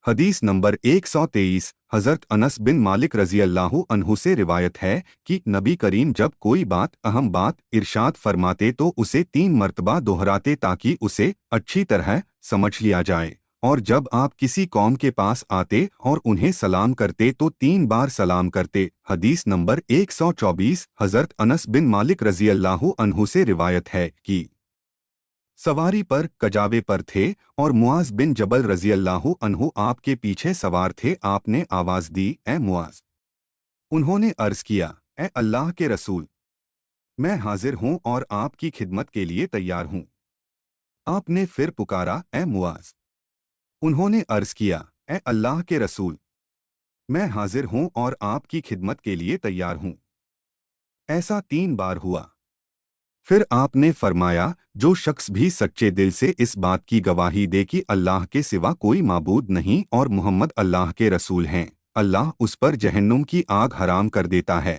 حدیث نمبر 123 حضرت انس بن مالک رضی اللہ عنہ سے روایت ہے کہ نبی کریم جب کوئی بات اہم بات ارشاد فرماتے تو اسے 3 مرتبہ دہراتے تاکہ اسے اچھی طرح سمجھ لیا جائے، اور جب آپ کسی قوم کے پاس آتے اور انہیں سلام کرتے تو 3 بار سلام کرتے۔ حدیث نمبر 124 حضرت انس بن مالک رضی اللہ عنہ سے روایت ہے کہ سواری پر کجاوے پر تھے اور معاذ بن جبل رضی اللہ عنہ آپ کے پیچھے سوار تھے۔ آپ نے آواز دی، اے معاذ! انہوں نے عرض کیا، اے اللہ کے رسول، میں حاضر ہوں اور آپ کی خدمت کے لیے تیار ہوں۔ آپ نے پھر پکارا، اے معاذ! انہوں نے عرض کیا، اے اللہ کے رسول، میں حاضر ہوں اور آپ کی خدمت کے لیے تیار ہوں۔ ایسا 3 بار ہوا۔ پھر آپ نے فرمایا، جو شخص بھی سچے دل سے اس بات کی گواہی دے کہ اللہ کے سوا کوئی معبود نہیں اور محمد اللہ کے رسول ہیں، اللہ اس پر جہنم کی آگ حرام کر دیتا ہے۔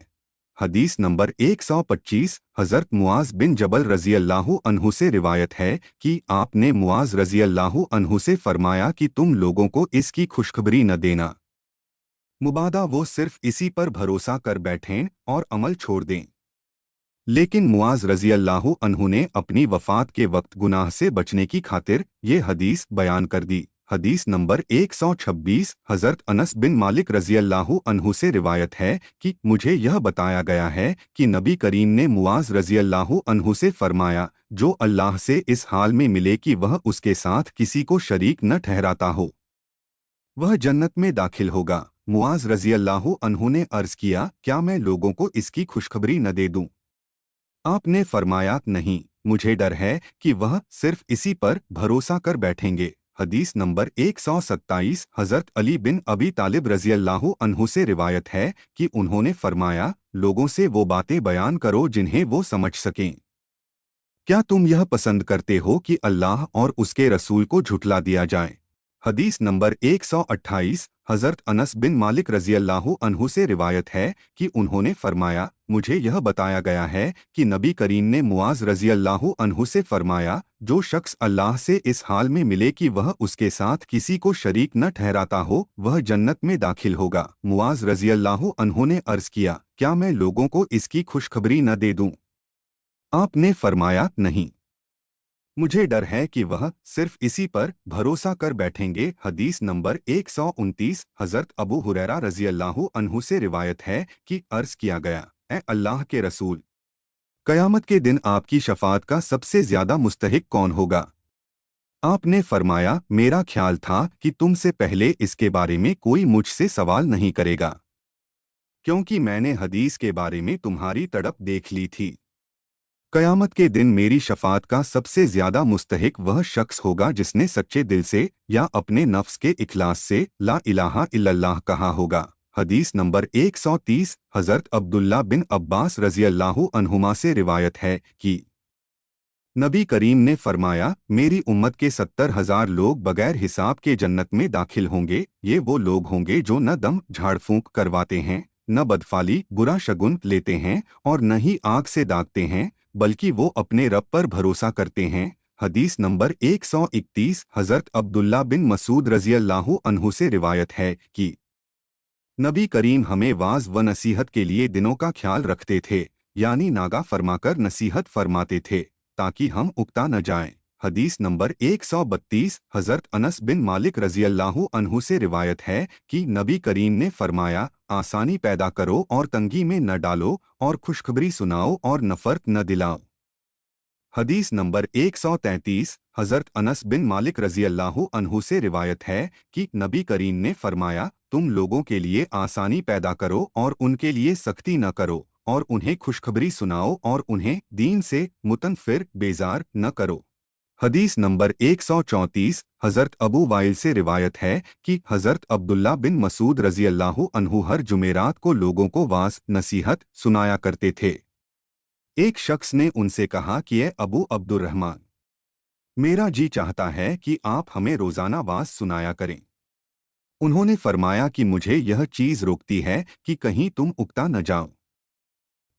حدیث نمبر 125 حضرت معاذ بن جبل رضی اللہ عنہ سے روایت ہے کہ آپ نے معاذ رضی اللہ عنہ سے فرمایا کہ تم لوگوں کو اس کی خوشخبری نہ دینا، مبادا وہ صرف اسی پر بھروسہ کر بیٹھیں اور عمل چھوڑ دیں۔ لیکن معاذ رضی اللہ عنہ نے اپنی وفات کے وقت گناہ سے بچنے کی خاطر یہ حدیث بیان کر دی۔ حدیث نمبر 126 حضرت انس بن مالک رضی اللہ عنہ سے روایت ہے کہ مجھے یہ بتایا گیا ہے کہ نبی کریم نے معاذ رضی اللہ عنہ سے فرمایا، جو اللہ سے اس حال میں ملے کہ وہ اس کے ساتھ کسی کو شریک نہ ٹھہراتا ہو، وہ جنت میں داخل ہوگا۔ معاذ رضی اللہ عنہ نے عرض کیا، کیا میں لوگوں کو اس کی خوشخبری نہ دے دوں؟ آپ نے فرمایا، نہیں، مجھے ڈر ہے کہ وہ صرف اسی پر بھروسہ کر بیٹھیں گے۔ حدیث نمبر 127 حضرت علی بن ابی طالب رضی اللہ عنہ سے روایت ہے کہ انہوں نے فرمایا، لوگوں سے وہ باتیں بیان کرو جنہیں وہ سمجھ سکیں۔ کیا تم یہ پسند کرتے ہو کہ اللہ اور اس کے رسول کو جھٹلا دیا جائے؟ حدیث نمبر 128 حضرت انس بن مالک رضی اللہ عنہ سے روایت ہے کہ انہوں نے فرمایا، مجھے یہ بتایا گیا ہے کہ نبی کریم نے معاذ رضی اللہ عنہ سے فرمایا، جو شخص اللہ سے اس حال میں ملے کہ وہ اس کے ساتھ کسی کو شریک نہ ٹھہراتا ہو، وہ جنت میں داخل ہوگا۔ معاذ رضی اللہ عنہ نے عرض کیا، کیا میں لوگوں کو اس کی خوشخبری نہ دے دوں؟ آپ نے فرمایا، نہیں، مجھے ڈر ہے کہ وہ صرف اسی پر بھروسہ کر بیٹھیں گے۔ حدیث نمبر 129 حضرت ابو ہریرہ رضی اللہ عنہ سے روایت ہے کہ عرض کیا گیا، اے اللہ کے رسول، قیامت کے دن آپ کی شفاعت کا سب سے زیادہ مستحق کون ہوگا؟ آپ نے فرمایا، میرا خیال تھا کہ تم سے پہلے اس کے بارے میں کوئی مجھ سے سوال نہیں کرے گا، کیونکہ میں نے حدیث کے بارے میں تمہاری تڑپ دیکھ لی تھی۔ قیامت کے دن میری شفاعت کا سب سے زیادہ مستحق وہ شخص ہوگا جس نے سچے دل سے یا اپنے نفس کے اخلاص سے لا الہ الا اللہ کہا ہوگا۔ حدیث نمبر 130 حضرت عبداللہ بن عباس رضی اللہ عنہما سے روایت ہے کہ نبی کریم نے فرمایا، میری امت کے 70,000 لوگ بغیر حساب کے جنت میں داخل ہوں گے۔ یہ وہ لوگ ہوں گے جو نہ دم جھاڑ پھونک کرواتے ہیں، نہ بدفعلی برا شگن لیتے ہیں اور نہ ہی آگ سے داغتے ہیں، بلکہ وہ اپنے رب پر بھروسہ کرتے ہیں۔ حدیث نمبر 131 حضرت عبداللہ بن مسعود رضی اللہ عنہ سے روایت ہے کہ نبی کریم ہمیں واعظ و نصیحت کے لیے دنوں کا خیال رکھتے تھے، یعنی ناگا فرما کر نصیحت فرماتے تھے تاکہ ہم اکتا نہ جائیں۔ حدیث نمبر 132 حضرت انس بن مالک رضی اللہ عنہ سے روایت ہے کہ نبی کریم نے فرمایا، آسانی پیدا کرو اور تنگی میں نہ ڈالو، اور خوشخبری سناؤ اور نفرت نہ دلاؤ۔ حدیث نمبر 133 حضرت انس بن مالک رضی اللہ عنہ سے روایت ہے کہ نبی کریم نے فرمایا، تم لوگوں کے لیے آسانی پیدا کرو اور ان کے لیے سختی نہ کرو، اور انہیں خوشخبری سناؤ اور انہیں دین سے متنفر بیزار نہ کرو۔ حدیث نمبر 134 حضرت ابو وائل سے روایت ہے کہ حضرت عبداللہ بن مسعود رضی اللہ عنہ ہر جمعرات کو لوگوں کو واعظ نصیحت سنایا کرتے تھے۔ ایک شخص نے ان سے کہا کہ اے ابو عبد الرحمن، میرا جی چاہتا ہے کہ آپ ہمیں روزانہ واعظ سنایا کریں۔ انہوں نے فرمایا کہ مجھے یہ چیز روکتی ہے کہ کہیں تم اکتا نہ جاؤ۔